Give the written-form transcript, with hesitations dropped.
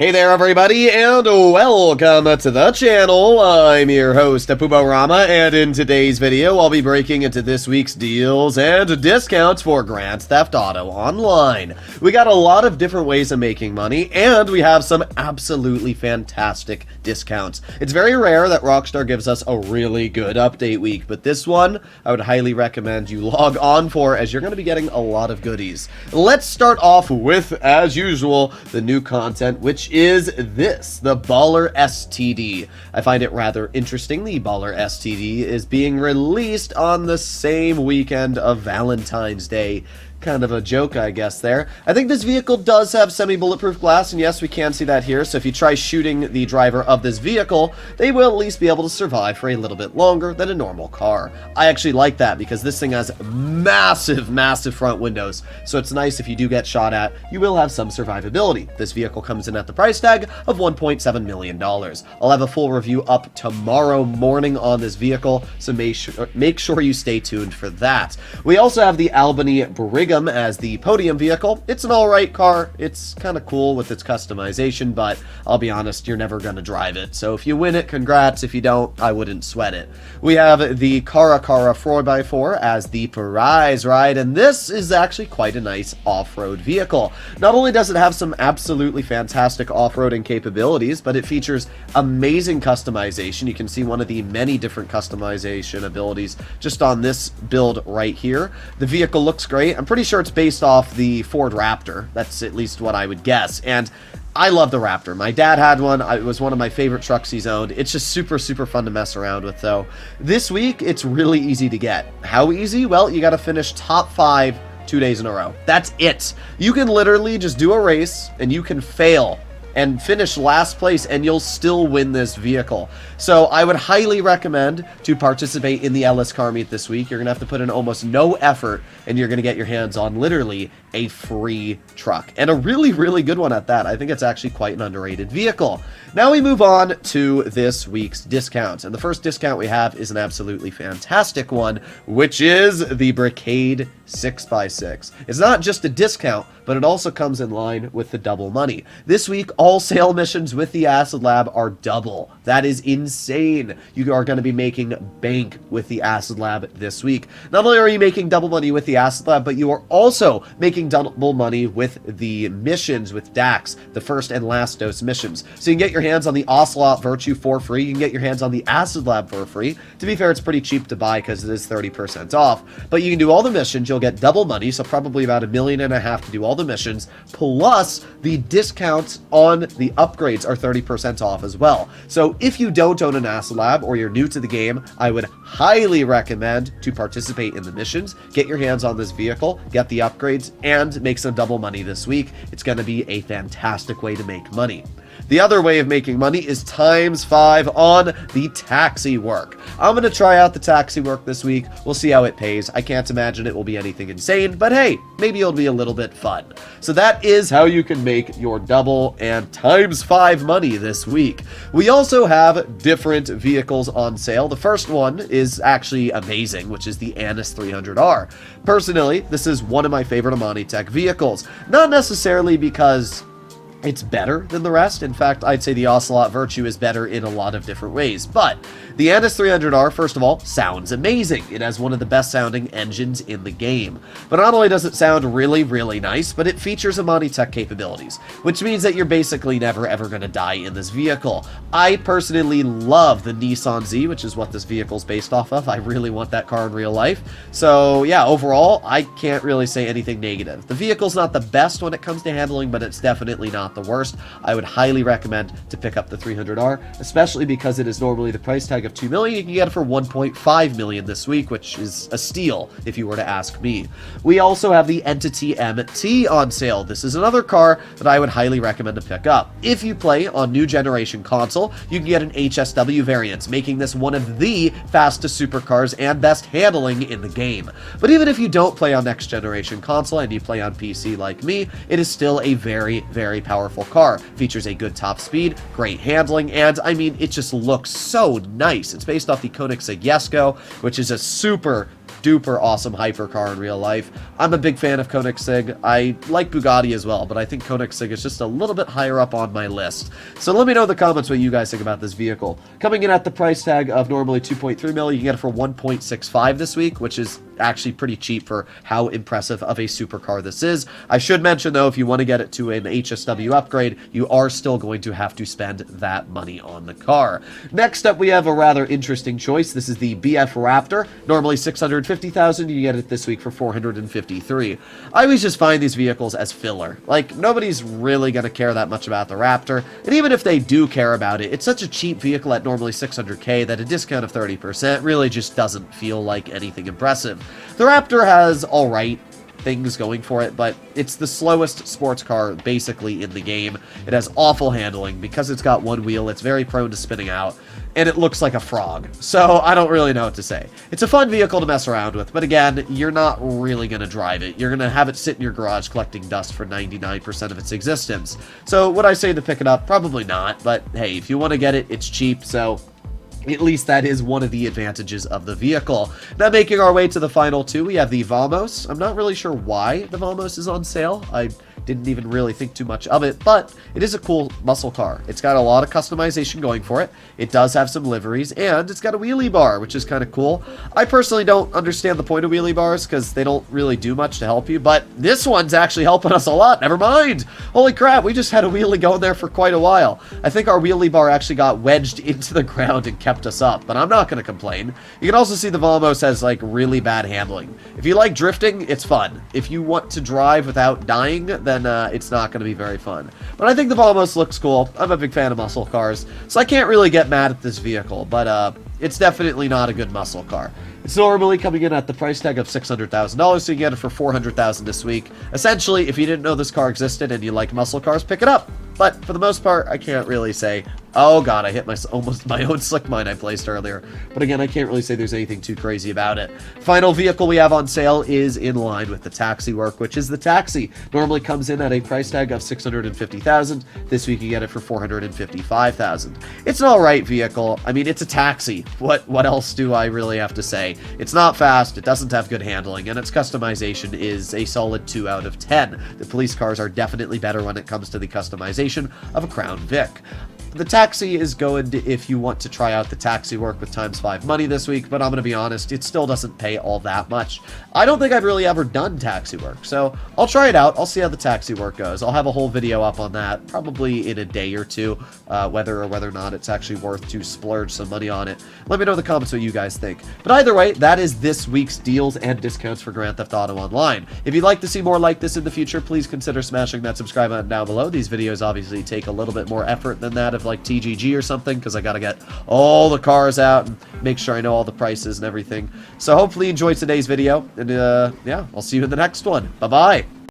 Hey there everybody, and welcome to the channel. I'm your host, Rama, and in today's video, I'll be breaking into this week's deals and discounts for Grand Theft Auto Online. We got a lot of different ways of making money, and we have some absolutely fantastic discounts. It's very rare that Rockstar gives us a really good update week, but this one, I would highly recommend you log on for, as you're going to be getting a lot of goodies. Let's start off with, as usual, the new content, which is this, the Baller STD. I find it rather interesting. The Baller STD is being released on the same weekend of Valentine's Day. Kind of a joke, I guess, there. I think this vehicle does have semi-bulletproof glass, and yes, we can see that here, so if you try shooting the driver of this vehicle, they will at least be able to survive for a little bit longer than a normal car. I actually like that, because this thing has massive, massive front windows, so it's nice if you do get shot at, you will have some survivability. This vehicle comes in at the price tag of $1.7 million. I'll have a full review up tomorrow morning on this vehicle, so make sure you stay tuned for that. We also have the Albany Brigham as the podium vehicle. It's an alright car. It's kind of cool with its customization, but I'll be honest, you're never going to drive it. So if you win it, congrats. If you don't, I wouldn't sweat it. We have the Cara 4x4 as the prize ride, and this is actually quite a nice off-road vehicle. Not only does it have some absolutely fantastic off-roading capabilities, but it features amazing customization. You can see one of the many different customization abilities just on this build right here. The vehicle looks great. I'm pretty sure it's based off the Ford Raptor. That's at least what I would guess. And I love the Raptor. My dad had one. It was one of my favorite trucks he's owned. It's just super, super fun to mess around with, though. This week, it's really easy to get. How easy? Well, you got to finish top 5 2 days in a row. That's it. You can literally just do a race, and you can fail and finish last place, and you'll still win this vehicle. So I would highly recommend to participate in the LS Car Meet this week. You're going to have to put in almost no effort, and you're going to get your hands on literally a free truck. And a really, really good one at that. I think it's actually quite an underrated vehicle. Now we move on to this week's discounts. And the first discount we have is an absolutely fantastic one, which is the Brigade 6x6. It's not just a discount, but it also comes in line with the double money. This week, all sale missions with the Acid Lab are double. That is insane. You are going to be making bank with the Acid Lab this week. Not only are you making double money with the Acid Lab, but you are also making double money with the missions with Dax, the first and last dose missions. So you can get your hands on the Ocelot Virtue for free. You can get your hands on the Acid Lab for free. To be fair, it's pretty cheap to buy because it is 30% off. But you can do all the missions. You'll get double money, so probably about $1.5 million to do all the missions. Plus, the discounts on the upgrades are 30% off as well. So if you don't own an Acid Lab or you're new to the game, I would highly recommend to participate in the missions, get your hands on this vehicle, get the upgrades, and make some double money this week. It's going to be a fantastic way to make money. The other way of making money is ×5 on the taxi work. I'm going to try out the taxi work this week. We'll see how it pays. I can't imagine it will be anything insane, but hey, maybe it'll be a little bit fun. So that is how you can make your double and ×5 money this week. We also have different vehicles on sale. The first one is actually amazing, which is the Annis 300R. Personally, this is one of my favorite Amani Tech vehicles. Not necessarily because it's better than the rest. In fact, I'd say the Ocelot Virtue is better in a lot of different ways. But the Annis 300R, first of all, sounds amazing. It has one of the best sounding engines in the game. But not only does it sound really, really nice, but it features Amani Tech capabilities, which means that you're basically never ever going to die in this vehicle. I personally love the Nissan Z, which is what this vehicle is based off of. I really want that car in real life. So yeah, overall, I can't really say anything negative. The vehicle's not the best when it comes to handling, but it's definitely not the worst. I would highly recommend to pick up the 300R, especially because it is normally the price tag of $2 million. You can get it for $1.5 million this week, which is a steal if you were to ask me. We also have the Entity MT on sale. This is another car that I would highly recommend to pick up. If you play on new generation console, you can get an HSW variant, making this one of the fastest supercars and best handling in the game. But even if you don't play on next generation console and you play on PC like me, it is still a very, very powerful car. Features a good top speed, great handling, and I mean, it just looks so nice. It's based off the Koenigsegg Jesko, which is a super duper awesome hypercar in real life. I'm a big fan of Koenigsegg. I like Bugatti as well, but I think Koenigsegg is just a little bit higher up on my list. So let me know in the comments what you guys think about this vehicle. Coming in at the price tag of normally 2.3 mil, you can get it for 1.65 this week, which is actually pretty cheap for how impressive of a supercar this is. I should mention though, if you want to get it to an HSW upgrade, you are still going to have to spend that money on the car. Next up, we have a rather interesting choice. This is the BF Raptor, normally $650,000. You get it this week for $453,000. I always just find these vehicles as filler. Like, nobody's really going to care that much about the Raptor, and even if they do care about it, it's such a cheap vehicle at normally $600K that a discount of 30% really just doesn't feel like anything impressive. The Raptor has alright things going for it, but it's the slowest sports car basically in the game. It has awful handling. Because it's got one wheel, it's very prone to spinning out, and it looks like a frog. So I don't really know what to say. It's a fun vehicle to mess around with, but again, you're not really going to drive it. You're going to have it sit in your garage collecting dust for 99% of its existence. So would I say to pick it up? Probably not, but hey, if you want to get it, it's cheap, so at least that is one of the advantages of the vehicle. Now, making our way to the final two, we have the Vamos. I'm not really sure why the Vamos is on sale. I didn't even really think too much of it, but it is a cool muscle car. It's got a lot of customization going for it. It does have some liveries, and it's got a wheelie bar, which is kind of cool. I personally don't understand the point of wheelie bars because they don't really do much to help you, but this one's actually helping us a lot. Never mind. Holy crap, we just had a wheelie going there for quite a while. I think our wheelie bar actually got wedged into the ground and kept us up, but I'm not going to complain. You can also see the Vamos has like really bad handling. If you like drifting, it's fun. If you want to drive without dying, then it's not going to be very fun. But I think the Vamos looks cool. I'm a big fan of muscle cars, so I can't really get mad at this vehicle, but it's definitely not a good muscle car. It's normally coming in at the price tag of $600,000, so you get it for $400,000 this week. Essentially, if you didn't know this car existed and you like muscle cars, pick it up. But for the most part, I can't really say, oh god, I hit almost my own slick mine I placed earlier. But again, I can't really say there's anything too crazy about it. Final vehicle we have on sale is in line with the taxi work, which is the Taxi. Normally comes in at a price tag of $650,000. This week you get it for $455,000. It's an alright vehicle. I mean, it's a taxi. What else do I really have to say? It's not fast, it doesn't have good handling, and its customization is a solid 2 out of 10. The police cars are definitely better when it comes to the customization of a Crown Vic. The Taxi is good if you want to try out the taxi work with ×5 money this week, but I'm going to be honest, it still doesn't pay all that much. I don't think I've really ever done taxi work, so I'll try it out. I'll see how the taxi work goes. I'll have a whole video up on that, probably in a day or two, whether or not it's actually worth to splurge some money on it. Let me know in the comments what you guys think. But either way, that is this week's deals and discounts for Grand Theft Auto Online. If you'd like to see more like this in the future, please consider smashing that subscribe button down below. These videos obviously take a little bit more effort than that of like TGG or something, because I gotta get all the cars out and make sure I know all the prices and everything. So hopefully you enjoyed today's video, and yeah, I'll see you in the next one. Bye bye.